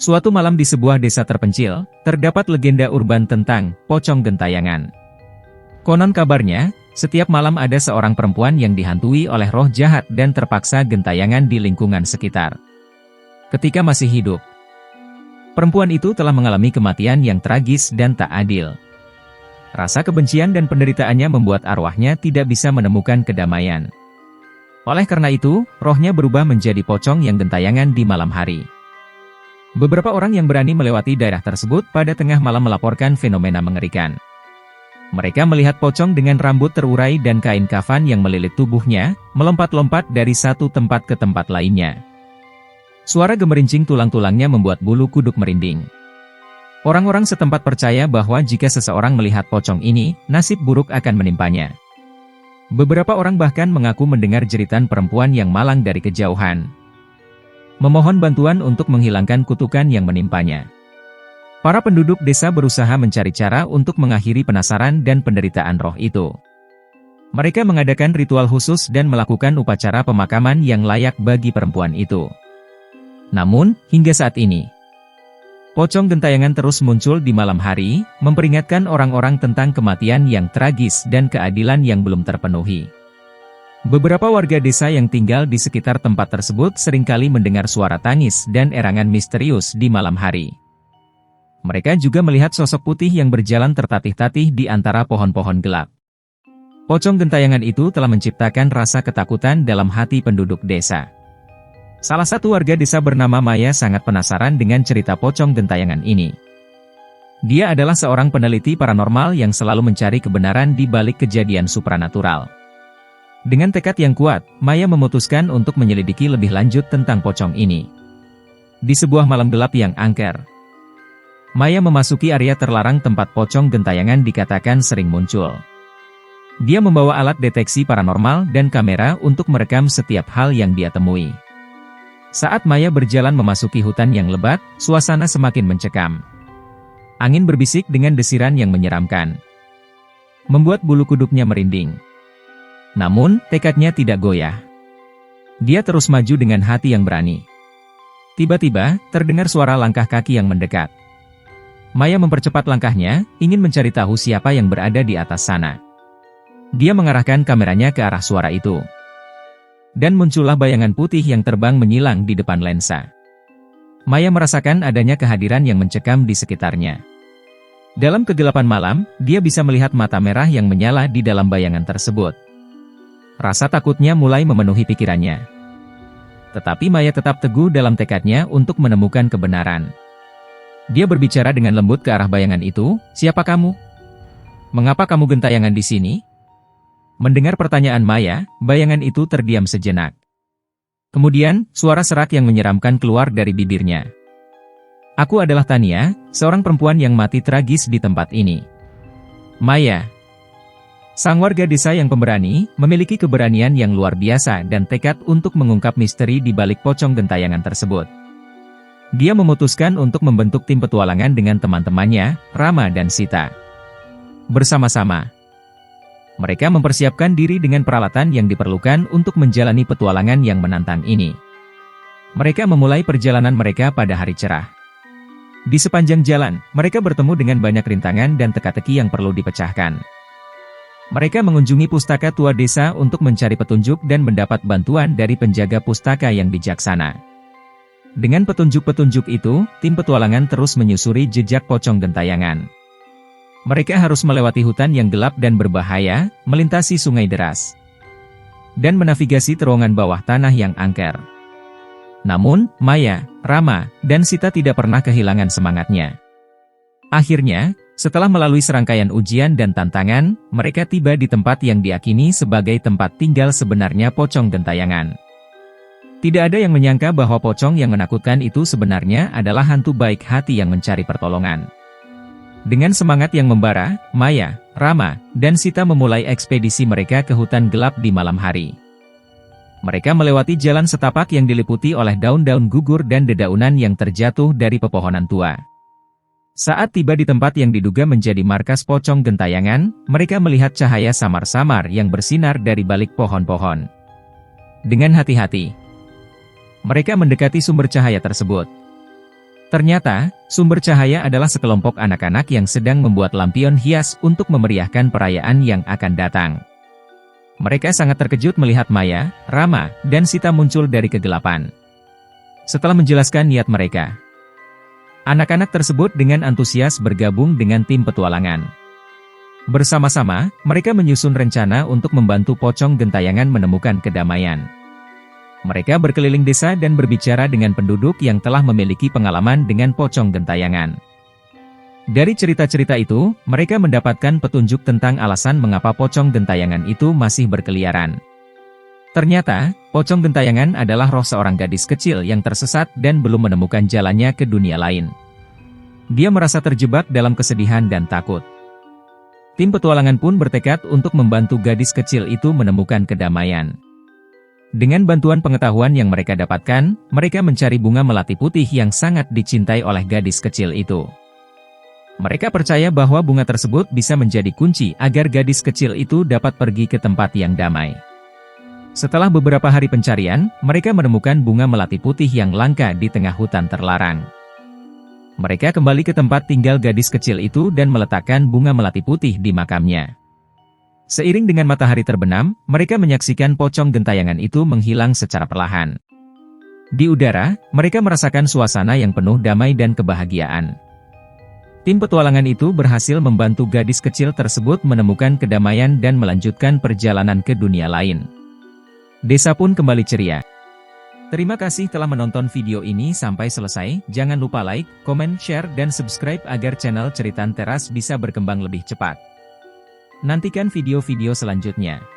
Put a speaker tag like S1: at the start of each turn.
S1: Suatu malam di sebuah desa terpencil, terdapat legenda urban tentang pocong gentayangan. Konon kabarnya, setiap malam ada seorang perempuan yang dihantui oleh roh jahat dan terpaksa gentayangan di lingkungan sekitar. Ketika masih hidup, perempuan itu telah mengalami kematian yang tragis dan tak adil. Rasa kebencian dan penderitaannya membuat arwahnya tidak bisa menemukan kedamaian. Oleh karena itu, rohnya berubah menjadi pocong yang gentayangan di malam hari. Beberapa orang yang berani melewati daerah tersebut pada tengah malam melaporkan fenomena mengerikan. Mereka melihat pocong dengan rambut terurai dan kain kafan yang melilit tubuhnya, melompat-lompat dari satu tempat ke tempat lainnya. Suara gemerincing tulang-tulangnya membuat bulu kuduk merinding. Orang-orang setempat percaya bahwa jika seseorang melihat pocong ini, nasib buruk akan menimpanya. Beberapa orang bahkan mengaku mendengar jeritan perempuan yang malang dari kejauhan, memohon bantuan untuk menghilangkan kutukan yang menimpanya. Para penduduk desa berusaha mencari cara untuk mengakhiri penasaran dan penderitaan roh itu. Mereka mengadakan ritual khusus dan melakukan upacara pemakaman yang layak bagi perempuan itu. Namun, hingga saat ini, pocong gentayangan terus muncul di malam hari, memperingatkan orang-orang tentang kematian yang tragis dan keadilan yang belum terpenuhi. Beberapa warga desa yang tinggal di sekitar tempat tersebut seringkali mendengar suara tangis dan erangan misterius di malam hari. Mereka juga melihat sosok putih yang berjalan tertatih-tatih di antara pohon-pohon gelap. Pocong gentayangan itu telah menciptakan rasa ketakutan dalam hati penduduk desa. Salah satu warga desa bernama Maya sangat penasaran dengan cerita pocong gentayangan ini. Dia adalah seorang peneliti paranormal yang selalu mencari kebenaran di balik kejadian supranatural. Dengan tekad yang kuat, Maya memutuskan untuk menyelidiki lebih lanjut tentang pocong ini. Di sebuah malam gelap yang angker, Maya memasuki area terlarang tempat pocong gentayangan dikatakan sering muncul. Dia membawa alat deteksi paranormal dan kamera untuk merekam setiap hal yang dia temui. Saat Maya berjalan memasuki hutan yang lebat, suasana semakin mencekam. Angin berbisik dengan desiran yang menyeramkan, membuat bulu kuduknya merinding. Namun, tekadnya tidak goyah. Dia terus maju dengan hati yang berani. Tiba-tiba, terdengar suara langkah kaki yang mendekat. Maya mempercepat langkahnya, ingin mencari tahu siapa yang berada di atas sana. Dia mengarahkan kameranya ke arah suara itu. Dan muncullah bayangan putih yang terbang menyilang di depan lensa. Maya merasakan adanya kehadiran yang mencekam di sekitarnya. Dalam kegelapan malam, dia bisa melihat mata merah yang menyala di dalam bayangan tersebut. Rasa takutnya mulai memenuhi pikirannya. Tetapi Maya tetap teguh dalam tekadnya untuk menemukan kebenaran. Dia berbicara dengan lembut ke arah bayangan itu, "Siapa kamu? Mengapa kamu gentayangan di sini?" Mendengar pertanyaan Maya, bayangan itu terdiam sejenak. Kemudian, suara serak yang menyeramkan keluar dari bibirnya. "Aku adalah Tania, seorang perempuan yang mati tragis di tempat ini." Maya, sang warga desa yang pemberani, memiliki keberanian yang luar biasa dan tekad untuk mengungkap misteri di balik pocong gentayangan tersebut. Dia memutuskan untuk membentuk tim petualangan dengan teman-temannya, Rama dan Sita. Bersama-sama, mereka mempersiapkan diri dengan peralatan yang diperlukan untuk menjalani petualangan yang menantang ini. Mereka memulai perjalanan mereka pada hari cerah. Di sepanjang jalan, mereka bertemu dengan banyak rintangan dan teka-teki yang perlu dipecahkan. Mereka mengunjungi pustaka tua desa untuk mencari petunjuk dan mendapat bantuan dari penjaga pustaka yang bijaksana. Dengan petunjuk-petunjuk itu, tim petualangan terus menyusuri jejak pocong gentayangan. Mereka harus melewati hutan yang gelap dan berbahaya, melintasi sungai deras, dan menavigasi terowongan bawah tanah yang angker. Namun, Maya, Rama, dan Sita tidak pernah kehilangan semangatnya. Akhirnya, setelah melalui serangkaian ujian dan tantangan, mereka tiba di tempat yang diakini sebagai tempat tinggal sebenarnya pocong gentayangan. Tidak ada yang menyangka bahwa pocong yang menakutkan itu sebenarnya adalah hantu baik hati yang mencari pertolongan. Dengan semangat yang membara, Maya, Rama, dan Sita memulai ekspedisi mereka ke hutan gelap di malam hari. Mereka melewati jalan setapak yang diliputi oleh daun-daun gugur dan dedaunan yang terjatuh dari pepohonan tua. Saat tiba di tempat yang diduga menjadi markas pocong gentayangan, mereka melihat cahaya samar-samar yang bersinar dari balik pohon-pohon. Dengan hati-hati, mereka mendekati sumber cahaya tersebut. Ternyata, sumber cahaya adalah sekelompok anak-anak yang sedang membuat lampion hias untuk memeriahkan perayaan yang akan datang. Mereka sangat terkejut melihat Maya, Rama, dan Sita muncul dari kegelapan. Setelah menjelaskan niat mereka, anak-anak tersebut dengan antusias bergabung dengan tim petualangan. Bersama-sama, mereka menyusun rencana untuk membantu pocong gentayangan menemukan kedamaian. Mereka berkeliling desa dan berbicara dengan penduduk yang telah memiliki pengalaman dengan pocong gentayangan. Dari cerita-cerita itu, mereka mendapatkan petunjuk tentang alasan mengapa pocong gentayangan itu masih berkeliaran. Ternyata, pocong gentayangan adalah roh seorang gadis kecil yang tersesat dan belum menemukan jalannya ke dunia lain. Dia merasa terjebak dalam kesedihan dan takut. Tim petualangan pun bertekad untuk membantu gadis kecil itu menemukan kedamaian. Dengan bantuan pengetahuan yang mereka dapatkan, mereka mencari bunga melati putih yang sangat dicintai oleh gadis kecil itu. Mereka percaya bahwa bunga tersebut bisa menjadi kunci agar gadis kecil itu dapat pergi ke tempat yang damai. Setelah beberapa hari pencarian, mereka menemukan bunga melati putih yang langka di tengah hutan terlarang. Mereka kembali ke tempat tinggal gadis kecil itu dan meletakkan bunga melati putih di makamnya. Seiring dengan matahari terbenam, mereka menyaksikan pocong gentayangan itu menghilang secara perlahan. Di udara, mereka merasakan suasana yang penuh damai dan kebahagiaan. Tim petualangan itu berhasil membantu gadis kecil tersebut menemukan kedamaian dan melanjutkan perjalanan ke dunia lain. Desa pun kembali ceria. Terima kasih telah menonton video ini sampai selesai. Jangan lupa like, komen, share, dan subscribe agar channel Ceritan Teras bisa berkembang lebih cepat. Nantikan video-video selanjutnya.